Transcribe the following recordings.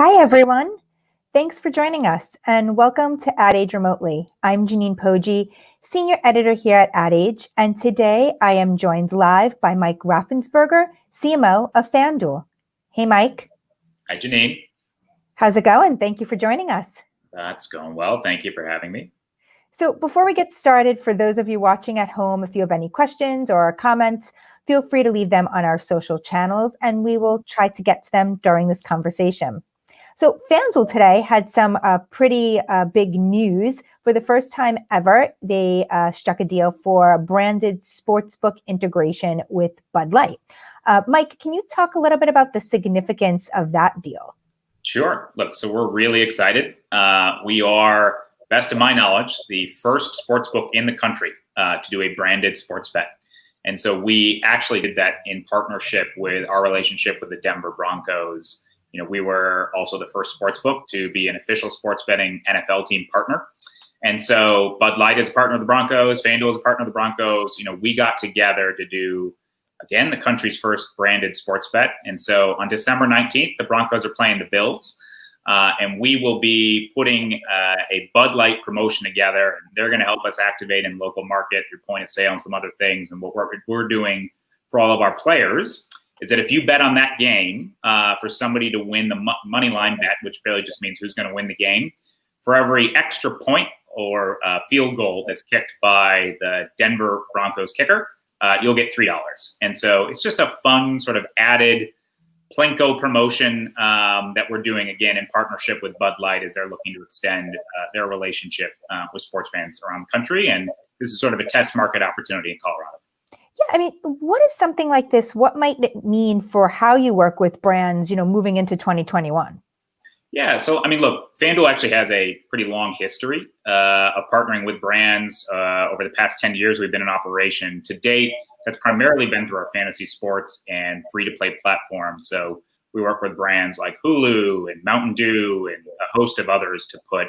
Hi, everyone. Thanks for joining us and welcome to Ad Age Remotely. I'm Janine Poggi, Senior Editor here at Ad Age, and today I am joined live by Mike Raffensperger, CMO of FanDuel. Hey, Mike. Hi, Janine. How's it going? Thank you for joining us. That's going well. Thank you for having me. So before we get started, for those of you watching at home, if you have any questions or comments, feel free to leave them on our social channels and we will try to get to them during this conversation. So FanDuel today had some pretty big news. For the first time ever, they struck a deal for branded sportsbook integration with Bud Light. Mike, can you talk a little bit about the significance of that deal? Sure. Look, so we're really excited. We are, best of my knowledge, the first sportsbook in the country to do a branded sports bet. And so we actually did that in partnership with our relationship with the Denver Broncos. You know, we were also the first sportsbook to be an official sports betting NFL team partner. And so Bud Light is a partner of the Broncos, FanDuel is a partner of the Broncos. You know, we got together to do, again, the country's first branded sports bet. And so on December 19th, the Broncos are playing the Bills. And we will be putting a Bud Light promotion together. They're going to help us activate in local market through point of sale and some other things. And what we're doing for all of our players is that if you bet on that game for somebody to win the money line bet, which really just means who's going to win the game, for every extra point or field goal that's kicked by the Denver Broncos kicker, you'll get $3. And so it's just a fun sort of added Plinko promotion that we're doing, again, in partnership with Bud Light as they're looking to extend their relationship with sports fans around the country. And this is sort of a test market opportunity in Colorado. Yeah, I mean, what is something like this? What might it mean for how you work with brands, moving into 2021? Yeah, so I mean, look, FanDuel actually has a pretty long history of partnering with brands. Over the past 10 years, we've been in operation. To date, that's primarily been through our fantasy sports and free-to-play platforms. So we work with brands like Hulu and Mountain Dew and a host of others to put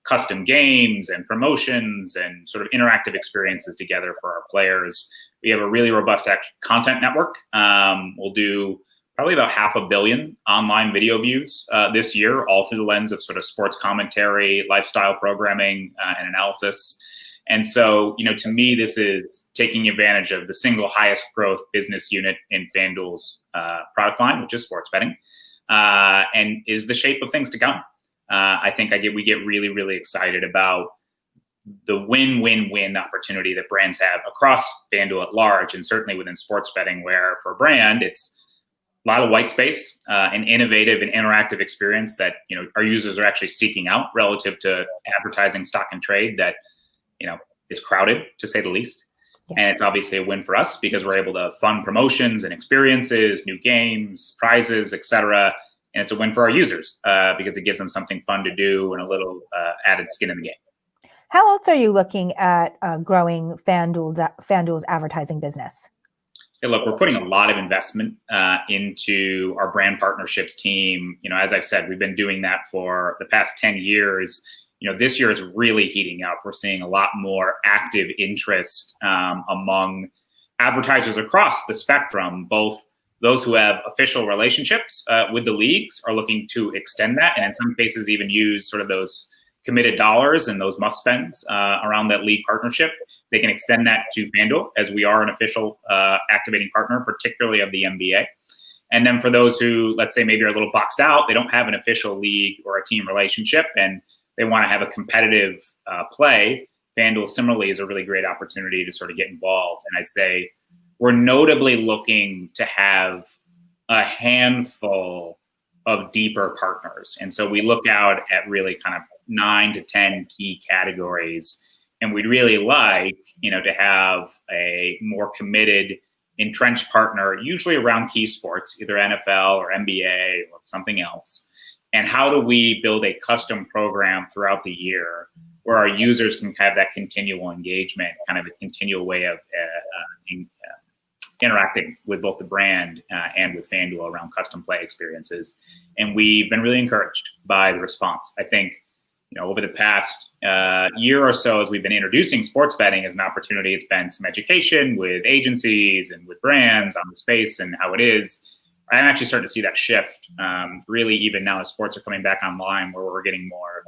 custom games and promotions and sort of interactive experiences together for our players. We have a really robust content network. We'll do probably about 500 million online video views this year, all through the lens of sort of sports commentary, lifestyle programming, and analysis. And so, to me, this is taking advantage of the single highest growth business unit in FanDuel's product line, which is sports betting, and is the shape of things to come. I think we get really, really excited about the win-win-win opportunity that brands have across FanDuel at large, and certainly within sports betting, where for a brand, it's a lot of white space, an innovative and interactive experience that, our users are actually seeking out relative to advertising, stock and trade that, is crowded, to say the least. Yeah. And it's obviously a win for us because we're able to fund promotions and experiences, new games, prizes, et cetera. And it's a win for our users because it gives them something fun to do and a little added skin in the game. How else are you looking at growing FanDuel's advertising business? Hey, look, we're putting a lot of investment into our brand partnerships team. As I've said, we've been doing that for the past 10 years. This year is really heating up. We're seeing a lot more active interest among advertisers across the spectrum. Both those who have official relationships with the leagues are looking to extend that, and in some cases even use sort of those committed dollars and those must spends around that league partnership. They can extend that to FanDuel as we are an official activating partner, particularly of the NBA. And then for those who, let's say, maybe are a little boxed out, they don't have an official league or a team relationship, and they want to have a competitive play, FanDuel similarly is a really great opportunity to sort of get involved. And I'd say we're notably looking to have a handful of deeper partners. And so we look out at really kind of 9 to 10 key categories. And we'd really like, to have a more committed, entrenched partner, usually around key sports, either NFL or NBA or something else. And how do we build a custom program throughout the year where our users can have that continual engagement, kind of a continual way of interacting with both the brand and with FanDuel around custom play experiences. And we've been really encouraged by the response. I think, over the past year or so, as we've been introducing sports betting as an opportunity, it's been some education with agencies and with brands on the space and how it is. I'm actually starting to see that shift, really, even now as sports are coming back online, where we're getting more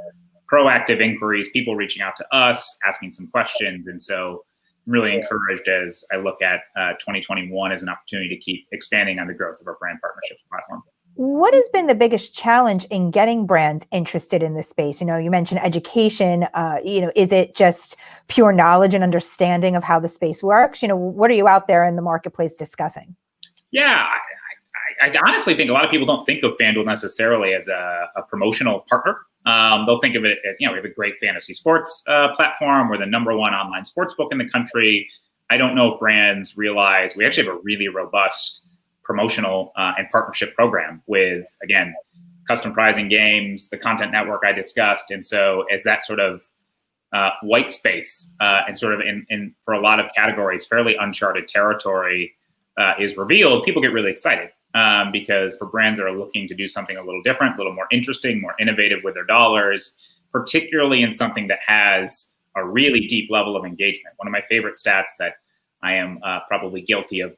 proactive inquiries, people reaching out to us, asking some questions. And so I'm really encouraged as I look at 2021 as an opportunity to keep expanding on the growth of our brand partnerships platform. What has been the biggest challenge in getting brands interested in this space? You mentioned education. Is it just pure knowledge and understanding of how the space works? What are you out there in the marketplace discussing? Yeah, I honestly think a lot of people don't think of FanDuel necessarily as a promotional partner. They'll think of it as, we have a great fantasy sports platform. We're the #1 online sports book in the country. I don't know if brands realize we actually have a really robust promotional and partnership program with, again, custom prizing games, the content network I discussed. And so as that sort of white space and sort of in for a lot of categories, fairly uncharted territory is revealed, people get really excited. Because for brands that are looking to do something a little different, a little more interesting, more innovative with their dollars, particularly in something that has a really deep level of engagement. One of my favorite stats that I am probably guilty of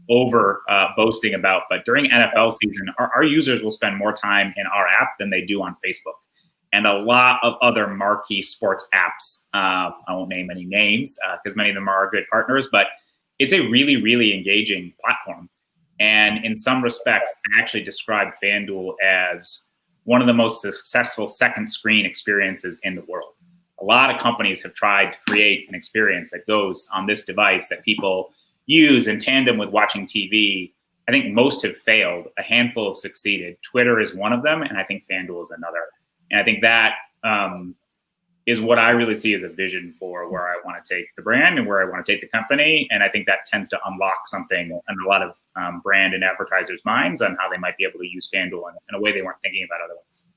over boasting about, but during NFL season, our users will spend more time in our app than they do on Facebook. And a lot of other marquee sports apps, I won't name any names because many of them are our good partners, but it's a really, really engaging platform. And in some respects, I actually describe FanDuel as one of the most successful second screen experiences in the world. A lot of companies have tried to create an experience that goes on this device that people use in tandem with watching TV. I think most have failed. A handful have succeeded. Twitter is one of them, and I think FanDuel is another. And I think that is what I really see as a vision for where I want to take the brand and where I want to take the company. And I think that tends to unlock something in a lot of brand and advertisers' minds on how they might be able to use FanDuel in a way they weren't thinking about otherwise.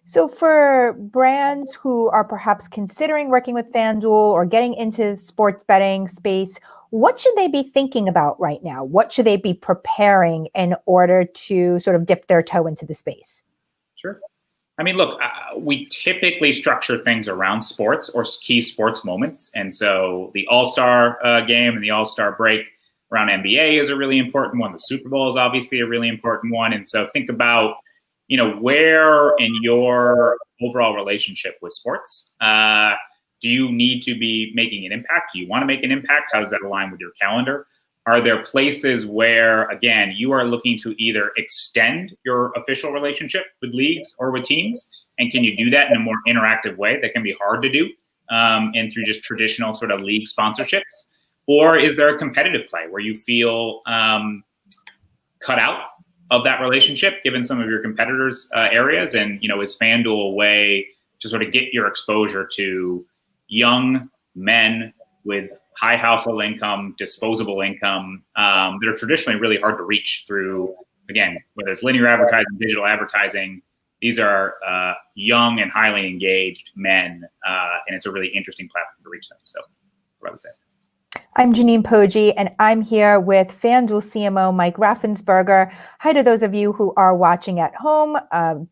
So for brands who are perhaps considering working with FanDuel or getting into sports betting space, what should they be thinking about right now? What should they be preparing in order to sort of dip their toe into the space? Sure. I mean, look, we typically structure things around sports or key sports moments. And so the All-Star game and the All-Star break around NBA is a really important one. The Super Bowl is obviously a really important one. And so think about, where in your overall relationship with sports, do you need to be making an impact? Do you want to make an impact? How does that align with your calendar? Are there places where, again, you are looking to either extend your official relationship with leagues or with teams? And can you do that in a more interactive way that can be hard to do and through just traditional sort of league sponsorships? Or is there a competitive play where you feel cut out of that relationship given some of your competitors' areas? And, is FanDuel a way to sort of get your exposure to young men with high household income, disposable income that are traditionally really hard to reach through, again, whether it's linear advertising, digital advertising. These are young and highly engaged men, and it's a really interesting platform to reach them. So what I would say. I'm Janine Poggi, and I'm here with FanDuel CMO Mike Raffensperger. Hi to those of you who are watching at home.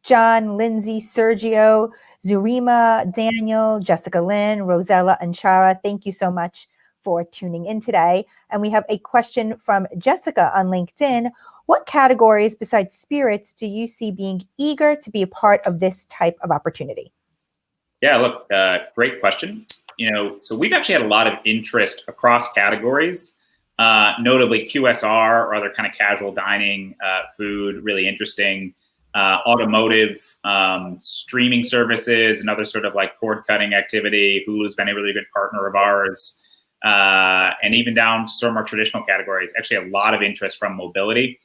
John, Lindsay, Sergio, Zurima, Daniel, Jessica Lynn, Rosella, and Chara, thank you so much for tuning in today. And we have a question from Jessica on LinkedIn. What categories besides spirits do you see being eager to be a part of this type of opportunity? Yeah, look, great question. So we've actually had a lot of interest across categories, notably QSR or other kind of casual dining, food, really interesting, automotive, streaming services, and other sort of like cord cutting activity. Hulu's been a really good partner of ours. And even down to some more traditional categories, actually a lot of interest from mobility,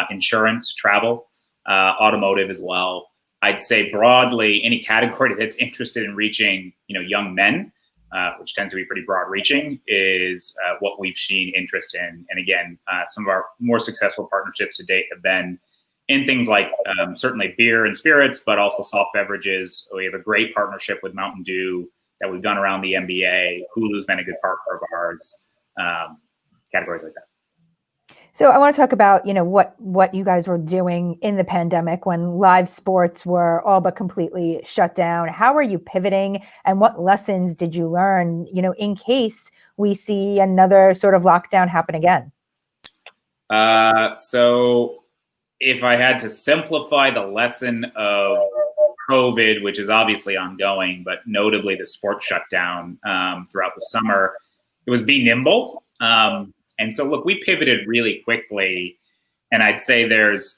insurance, travel, automotive as well. I'd say broadly, any category that's interested in reaching, young men, which tend to be pretty broad reaching, is what we've seen interest in. And again, some of our more successful partnerships to date have been in things like certainly beer and spirits, but also soft beverages. We have a great partnership with Mountain Dew that we've done around the NBA. Hulu's been a good partner of ours, categories like that. So I want to talk about, what you guys were doing in the pandemic when live sports were all but completely shut down. How are you pivoting, and what lessons did you learn, in case we see another sort of lockdown happen again? So if I had to simplify the lesson of COVID, which is obviously ongoing, but notably the sports shutdown throughout the summer, it was be nimble. And so, look, we pivoted really quickly, and I'd say there's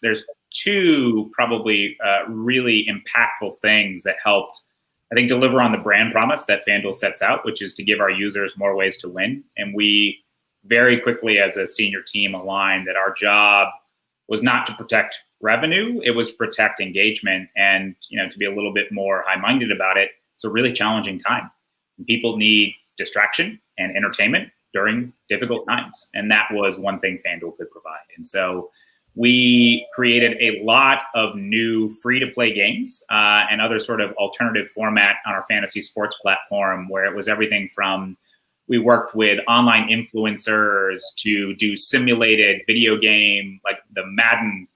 two probably really impactful things that helped, I think, deliver on the brand promise that FanDuel sets out, which is to give our users more ways to win. And we very quickly, as a senior team, aligned that our job was not to protect revenue, it was protect engagement. And, to be a little bit more high-minded about it, it's a really challenging time. People need distraction and entertainment during difficult times. And that was one thing FanDuel could provide. And so we created a lot of new free-to-play games and other sort of alternative format on our fantasy sports platform, where it was everything from, we worked with online influencers to do simulated video game, like the Madden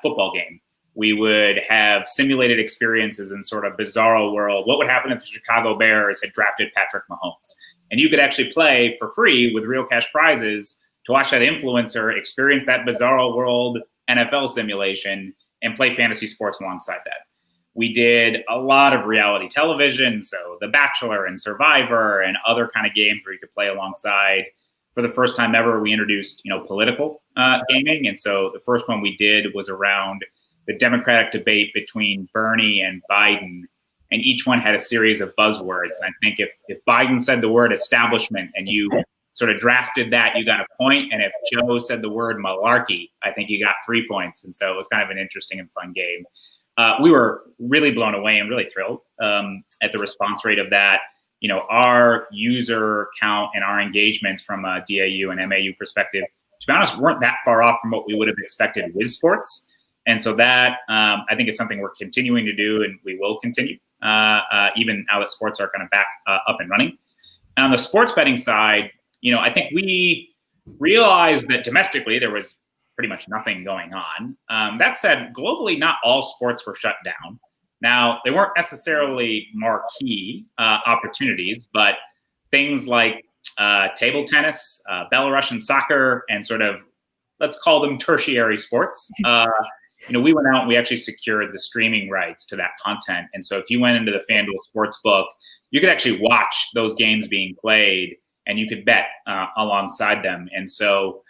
football game. We would have simulated experiences in sort of bizarro world. What would happen if the Chicago Bears had drafted Patrick Mahomes? And you could actually play for free with real cash prizes to watch that influencer experience that bizarro world NFL simulation and play fantasy sports alongside that. We did a lot of reality television, so The Bachelor and Survivor and other kind of games where you could play alongside. For the first time ever, we introduced, political gaming. And so the first one we did was around the Democratic debate between Bernie and Biden. And each one had a series of buzzwords. And I think if Biden said the word establishment and you sort of drafted that, you got a point. And if Joe said the word malarkey, I think you got 3 points. And so it was kind of an interesting and fun game. We were really blown away and really thrilled at the response rate of that. Our user count and our engagements from a DAU and MAU perspective, to be honest, weren't that far off from what we would have expected with sports. And so that, I think, is something we're continuing to do, and we will continue, even now that sports are kind of back up and running. And on the sports betting side, I think we realized that domestically there was pretty much nothing going on. That said, globally, not all sports were shut down. Now, they weren't necessarily marquee opportunities, but things like table tennis, Belarusian soccer, and sort of, let's call them tertiary sports. We went out and we actually secured the streaming rights to that content. And so if you went into the FanDuel Sportsbook, you could actually watch those games being played and you could bet alongside them. And so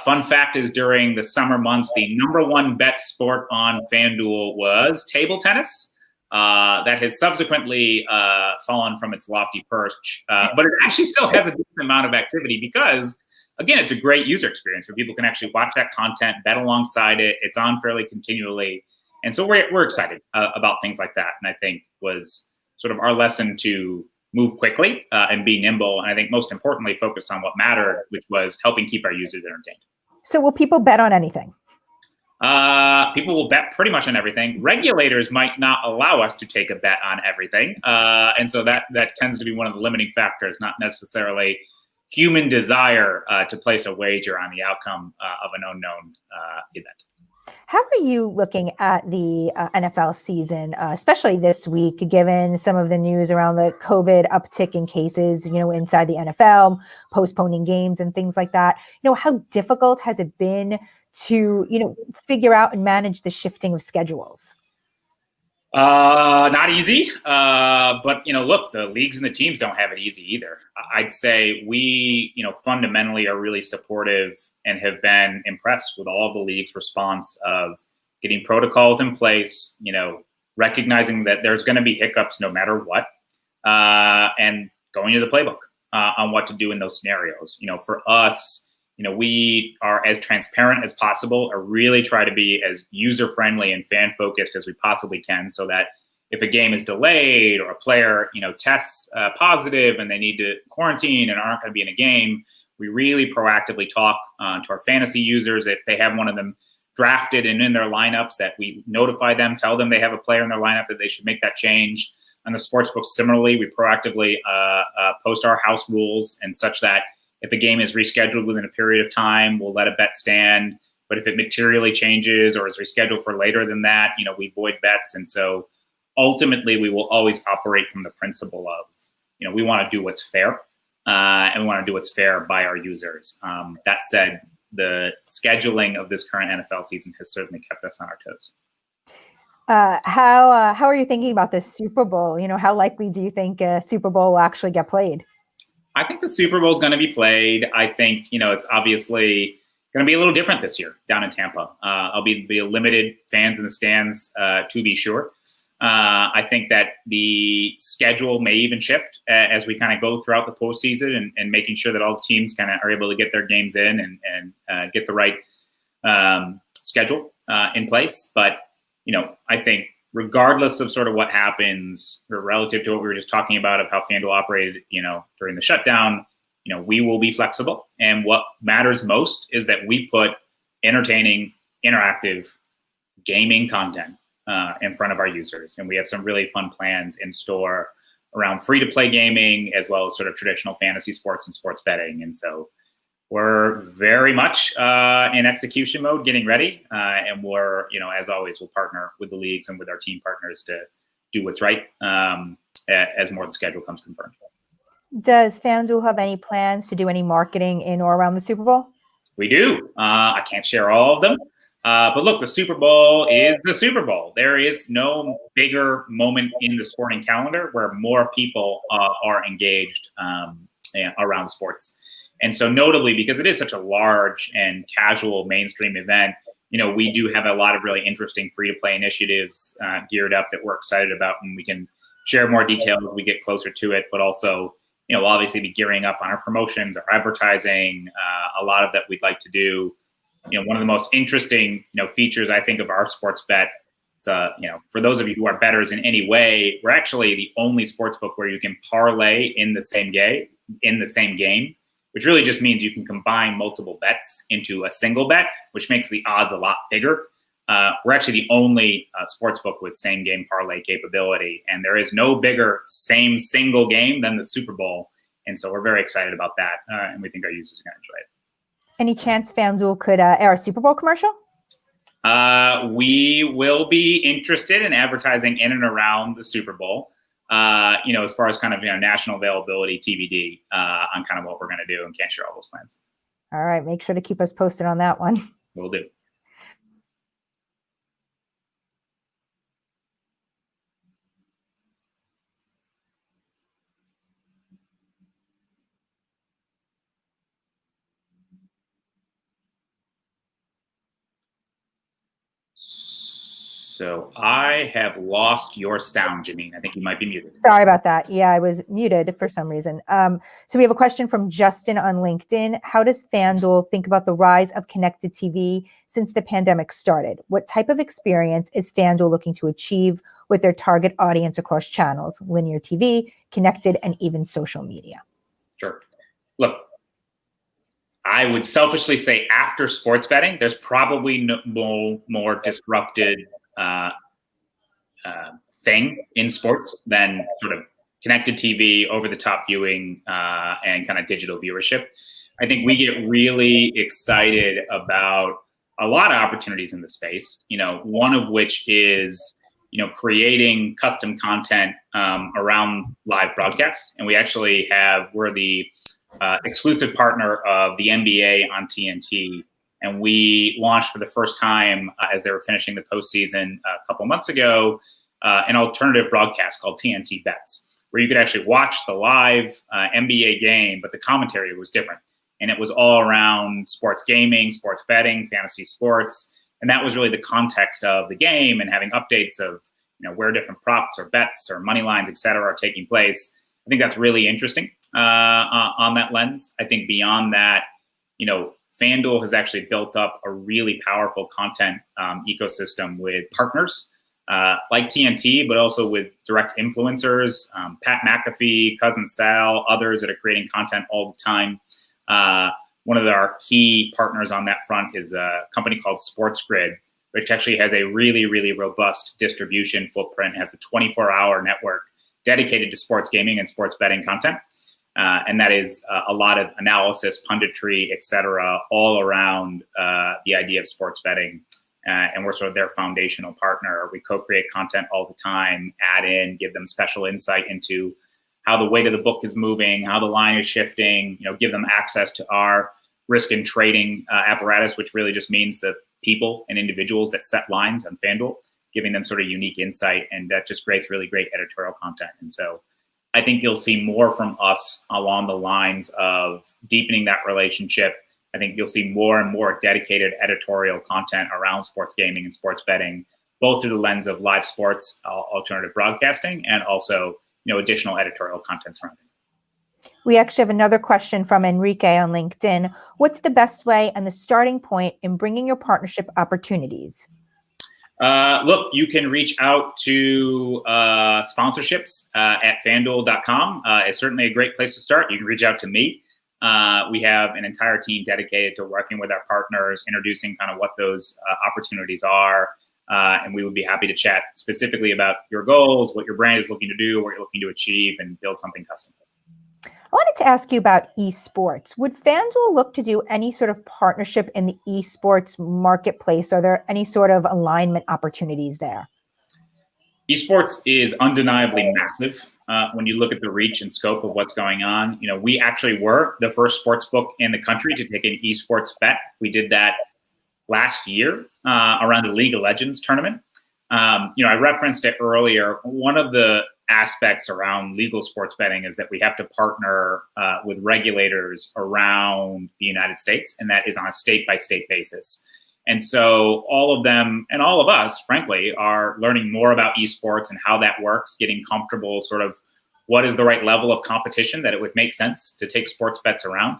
fun fact is, during the summer months, the #1 bet sport on FanDuel was table tennis. That has subsequently fallen from its lofty perch, but it actually still has a decent amount of activity because, again, it's a great user experience where people can actually watch that content, bet alongside it. It's on fairly continually. And so we're excited about things like that. And I think was sort of our lesson to move quickly and be nimble. And I think most importantly, focus on what mattered, which was helping keep our users entertained. So will people bet on anything? People will bet pretty much on everything. Regulators might not allow us to take a bet on everything. And so that tends to be one of the limiting factors, not necessarily human desire to place a wager on the outcome of an unknown event. How are you looking at the NFL season, especially this week, given some of the news around the COVID uptick in cases, inside the NFL, postponing games and things like that? How difficult has it been to, figure out and manage the shifting of schedules? Not easy, but look, the leagues and the teams don't have it easy either. I'd say we, fundamentally are really supportive and have been impressed with all of the leagues' response of getting protocols in place, recognizing that there's going to be hiccups no matter what, and going to the playbook on what to do in those scenarios. For us, we are as transparent as possible, or really try to be as user-friendly and fan-focused as we possibly can, so that if a game is delayed or a player, tests positive and they need to quarantine and aren't going to be in a game, we really proactively talk to our fantasy users. If they have one of them drafted and in their lineups, that we notify them, tell them they have a player in their lineup that they should make that change. On the sportsbook, similarly, we proactively post our house rules and such that if the game is rescheduled within a period of time, we'll let a bet stand. But if it materially changes or is rescheduled for later than that, we void bets. And so ultimately, we will always operate from the principle of, we want to do what's fair, and we want to do what's fair by our users. That said, the scheduling of this current NFL season has certainly kept us on our toes. How are you thinking about this Super Bowl? How likely do you think a Super Bowl will actually get played? I think the Super Bowl is going to be played. I think, it's obviously going to be a little different this year down in Tampa. I'll be limited fans in the stands, to be sure. I think that the schedule may even shift as we kind of go throughout the postseason and making sure that all the teams kind of are able to get their games in and get the right schedule in place. But, I think regardless of sort of what happens or relative to what we were just talking about of how FanDuel operated, during the shutdown, we will be flexible. And what matters most is that we put entertaining, interactive gaming content in front of our users. And we have some really fun plans in store around free-to-play gaming, as well as sort of traditional fantasy sports and sports betting. And so we're very much in execution mode, getting ready. And we're, as always, we'll partner with the leagues and with our team partners to do what's right as more of the schedule comes confirmed. Does FanDuel have any plans to do any marketing in or around the Super Bowl? We do. I can't share all of them. But look, the Super Bowl is the Super Bowl. There is no bigger moment in the sporting calendar where more people are engaged around sports. And so notably, because it is such a large and casual mainstream event, we do have a lot of really interesting free-to-play initiatives geared up that we're excited about, and we can share more details as we get closer to it. But also, we'll obviously be gearing up on our promotions, our advertising, a lot of that we'd like to do. One of the most interesting, features I think of our sports bet, it's, for those of you who are bettors in any way, we're actually the only sports book where you can parlay in the same game, which really just means you can combine multiple bets into a single bet, which makes the odds a lot bigger. We're actually the only sports book with same game parlay capability, and there is no bigger same single game than the Super Bowl. And so we're very excited about that, and we think our users are going to enjoy it. Any chance FanDuel could air a Super Bowl commercial? We will be interested in advertising in and around the Super Bowl. As far as kind of national availability, TBD on kind of what we're going to do, and can't share all those plans. All right, make sure to keep us posted on that one. Will do. So I have lost your sound, Janine. I think you might be muted. Sorry about that. Yeah, I was muted for some reason. So we have a question from Justin on LinkedIn. How does FanDuel think about the rise of connected TV since the pandemic started? What type of experience is FanDuel looking to achieve with their target audience across channels, linear TV, connected, and even social media? Sure. Look, I would selfishly say after sports betting, there's probably no more disrupted thing in sports than sort of connected TV, over-the-top viewing, and kind of digital viewership. I think we get really excited about a lot of opportunities in the space, one of which is, creating custom content around live broadcasts. And we actually we're the exclusive partner of the NBA on TNT. And we launched for the first time as they were finishing the postseason a couple months ago, an alternative broadcast called TNT Bets, where you could actually watch the live NBA game, but the commentary was different. And it was all around sports gaming, sports betting, fantasy sports. And that was really the context of the game, and having updates of where different props or bets or money lines, et cetera, are taking place. I think that's really interesting on that lens. I think beyond that, FanDuel has actually built up a really powerful content ecosystem with partners like TNT, but also with direct influencers, Pat McAfee, Cousin Sal, others that are creating content all the time. One of our key partners on that front is a company called SportsGrid, which actually has a really, really robust distribution footprint, has a 24-hour network dedicated to sports gaming and sports betting content. And that is a lot of analysis, punditry, et cetera, all around the idea of sports betting. And we're sort of their foundational partner. We co-create content all the time, add in, give them special insight into how the weight of the book is moving, how the line is shifting, give them access to our risk and trading apparatus, which really just means the people and individuals that set lines on FanDuel, giving them sort of unique insight, and that just creates really great editorial content. And so I think you'll see more from us along the lines of deepening that relationship. I think you'll see more and more dedicated editorial content around sports gaming and sports betting, both through the lens of live sports, alternative broadcasting, and also, additional editorial content surrounding. We actually have another question from Enrique on LinkedIn. What's the best way and the starting point in bringing your partnership opportunities? Look, you can reach out to sponsorships at FanDuel.com. It's certainly a great place to start. You can reach out to me. We have an entire team dedicated to working with our partners, introducing kind of what those opportunities are. And we would be happy to chat specifically about your goals, what your brand is looking to do, what you're looking to achieve, and build something custom. I wanted to ask you about esports. Would FanDuel look to do any sort of partnership in the esports marketplace? Are there any sort of alignment opportunities there? Esports is undeniably massive when you look at the reach and scope of what's going on. We actually were the first sports book in the country to take an esports bet. We did that last year around the League of Legends tournament. I referenced it earlier. One of the aspects around legal sports betting is that we have to partner with regulators around the United States, and that is on a state-by-state basis. And so all of them and all of us, frankly, are learning more about esports and how that works, getting comfortable sort of what is the right level of competition that it would make sense to take sports bets around.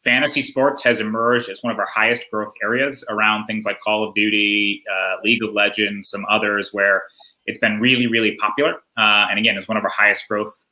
Fantasy sports has emerged as one of our highest growth areas around things like Call of Duty, League of Legends, some others where it's been really, really popular. And again, it's one of our highest growth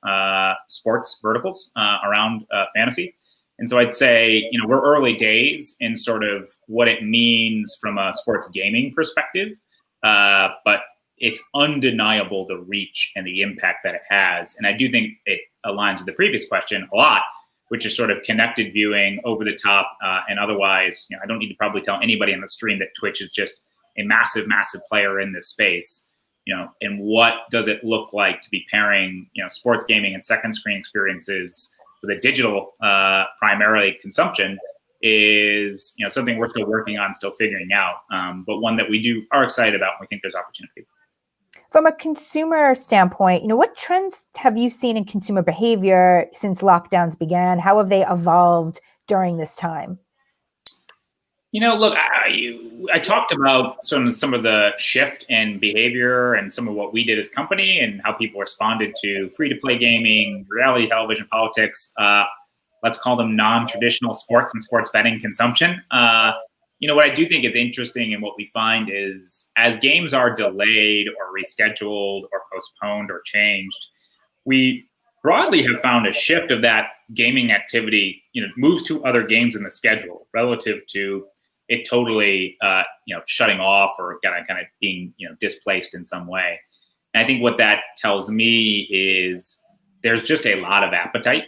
sports verticals around fantasy. And so I'd say, we're early days in sort of what it means from a sports gaming perspective, but it's undeniable the reach and the impact that it has. And I do think it aligns with the previous question a lot, which is sort of connected viewing, over the top, and otherwise, I don't need to probably tell anybody on the stream that Twitch is just a massive, massive player in this space. And what does it look like to be pairing, sports gaming and second screen experiences with a digital primarily consumption is, something we're still working on, still figuring out, but one that we are excited about, and we think there's opportunity. From a consumer standpoint, what trends have you seen in consumer behavior since lockdowns began? How have they evolved during this time? Look, I talked about some of the shift in behavior and some of what we did as a company and how people responded to free-to-play gaming, reality television, politics. Let's call them non-traditional sports and sports betting consumption. What I do think is interesting and what we find is as games are delayed or rescheduled or postponed or changed, we broadly have found a shift of that gaming activity, moves to other games in the schedule relative to it totally, shutting off or kind of being, displaced in some way. And I think what that tells me is there's just a lot of appetite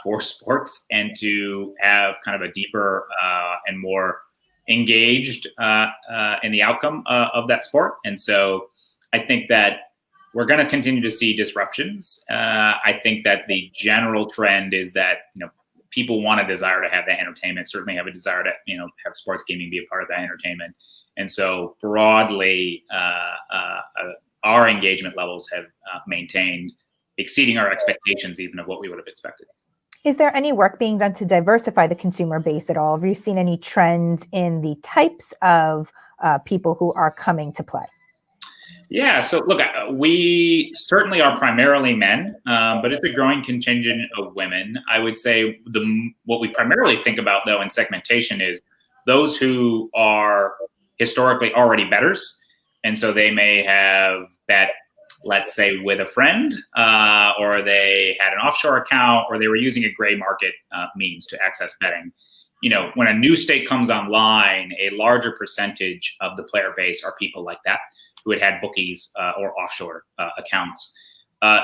for sports and to have kind of a deeper and more engaged in the outcome of that sport. And so I think that we're going to continue to see disruptions. I think that the general trend is that, people want a desire to have that entertainment, certainly have a desire to, have sports gaming be a part of that entertainment. And so broadly, our engagement levels have maintained, exceeding our expectations even of what we would have expected. Is there any work being done to diversify the consumer base at all? Have you seen any trends in the types of people who are coming to play? Yeah, so look, we certainly are primarily men, but it's a growing contingent of women. I would say what we primarily think about, though, in segmentation is those who are historically already bettors. And so they may have bet, let's say, with a friend, or they had an offshore account, or they were using a gray market means to access betting. When a new state comes online, a larger percentage of the player base are people like that, who had bookies or offshore accounts.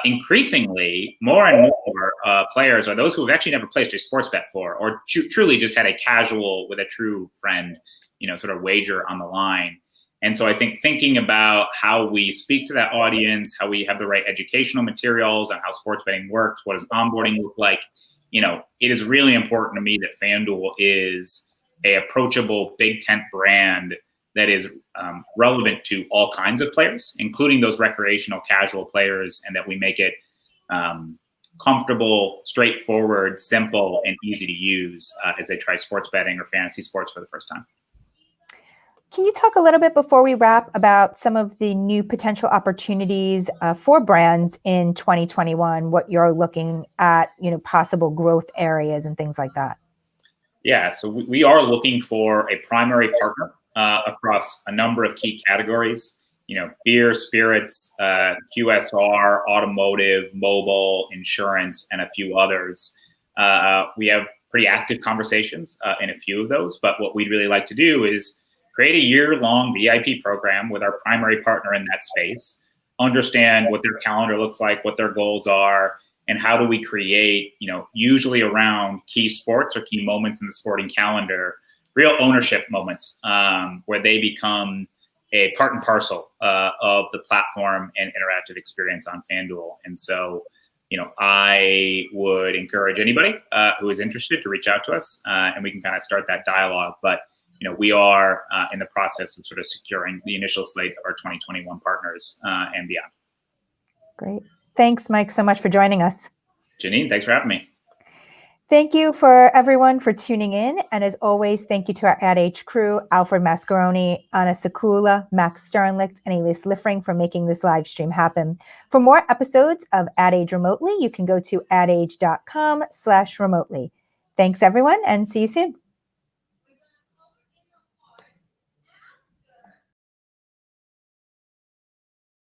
Increasingly, more and more players are those who have actually never placed a sports bet for, or truly just had a casual with a true friend, sort of wager on the line. And so I think thinking about how we speak to that audience, how we have the right educational materials on how sports betting works, what does onboarding look like, it is really important to me that FanDuel is a approachable big tent brand that is relevant to all kinds of players, including those recreational casual players, and that we make it comfortable, straightforward, simple, and easy to use as they try sports betting or fantasy sports for the first time. Can you talk a little bit before we wrap about some of the new potential opportunities for brands in 2021, what you're looking at, possible growth areas and things like that? Yeah, so we are looking for a primary partner across a number of key categories, beer, spirits, QSR, automotive, mobile, insurance, and a few others. We have pretty active conversations in a few of those, but what we'd really like to do is create a year-long VIP program with our primary partner in that space, understand what their calendar looks like, what their goals are, and how do we create, usually around key sports or key moments in the sporting calendar, real ownership moments where they become a part and parcel of the platform and interactive experience on FanDuel. And so, I would encourage anybody who is interested to reach out to us and we can kind of start that dialogue. But we are in the process of sort of securing the initial slate of our 2021 partners and beyond. Great. Thanks, Mike, so much for joining us. Janine, thanks for having me. Thank you for everyone for tuning in. And as always, thank you to our Ad Age crew, Alfred Mascaroni, Anna Sakula, Max Sternlicht, and Elise Liffring for making this live stream happen. For more episodes of Ad Age Remotely, you can go to adage.com/remotely. Thanks, everyone, and see you soon.